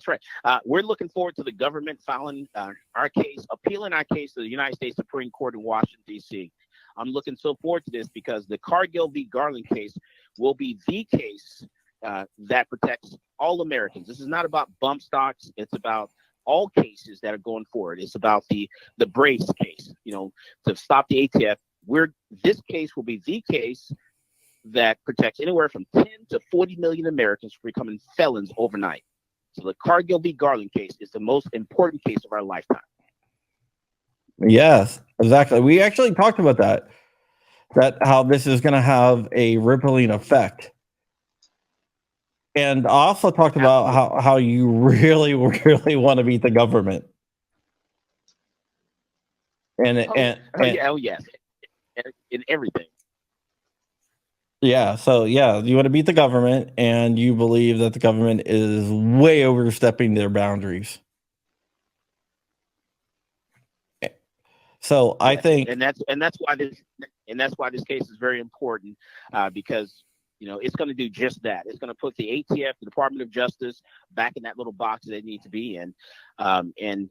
That's right. We're looking forward to the government filing our case, appealing our case to the United States Supreme Court in Washington, D.C. I'm looking so forward to this because the Cargill v. Garland case will be the case that protects all Americans. This is not about bump stocks. It's about all cases that are going forward. It's about the brace case, to stop the ATF. This case will be the case that protects anywhere from 10 to 40 million Americans from becoming felons overnight. So the Cargill v. Garland case is the most important case of our lifetime. Yes, exactly. We actually talked about that how this is going to have a rippling effect. And I also talked about how you really, really want to beat the government. Yes, in everything. Yeah, so you want to beat the government, and you believe that the government is way overstepping their boundaries. So I think, and that's why this case is very important, because it's going to do just that. It's going to put the ATF, the Department of Justice, back in that little box they need to be in, and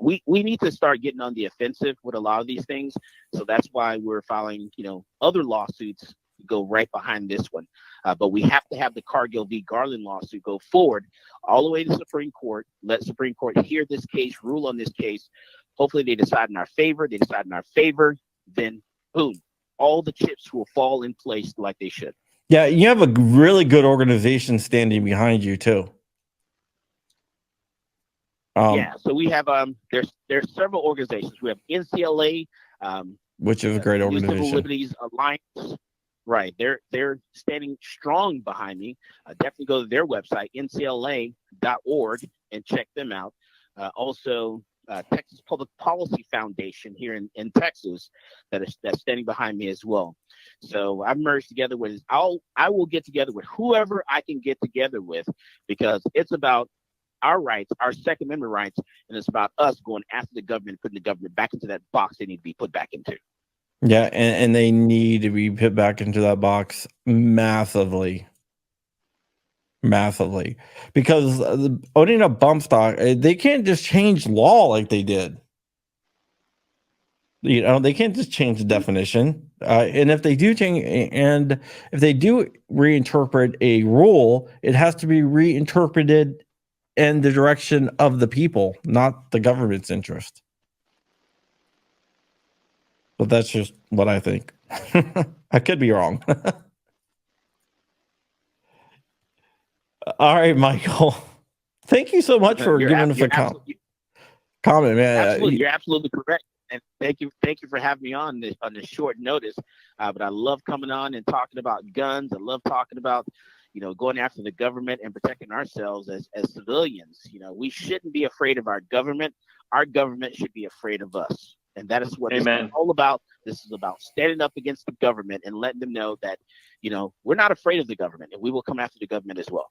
we need to start getting on the offensive with a lot of these things. So that's why we're filing, other lawsuits go right behind this one. But we have to have the Cargill v. Garland lawsuit go forward all the way to the Supreme Court. Let Supreme Court hear this case, rule on this case. Hopefully they decide in our favor. They decide in our favor, then boom, all the chips will fall in place like they should. Yeah, you have a really good organization standing behind you too. So we have there's several organizations. We have NCLA, which is a great organization. Civil Liberties Alliance. Right, they're standing strong behind me. Definitely go to their website, ncla.org, and check them out. Also, Texas Public Policy Foundation here in Texas that's standing behind me as well. So I've merged together with I will get together with whoever I can get together with, because it's about our rights, our Second Amendment rights, and it's about us going after the government, putting the government back into that box they need to be put back into. Yeah, and they need to be put back into that box massively. Because owning a bump stock, they can't just change law like they did. They can't just change the definition. And if they do change, and if they do reinterpret a rule, it has to be reinterpreted in the direction of the people, not the government's interest. But that's just what I think. I could be wrong. All right, Michael. Thank you so much for giving us a comment, man. Absolutely, you're absolutely correct. And thank you for having me on this short notice. But I love coming on and talking about guns. I love talking about, going after the government and protecting ourselves as civilians. We shouldn't be afraid of our government. Our government should be afraid of us. And that is what this is all about. This is about standing up against the government and letting them know that, we're not afraid of the government, and we will come after the government as well.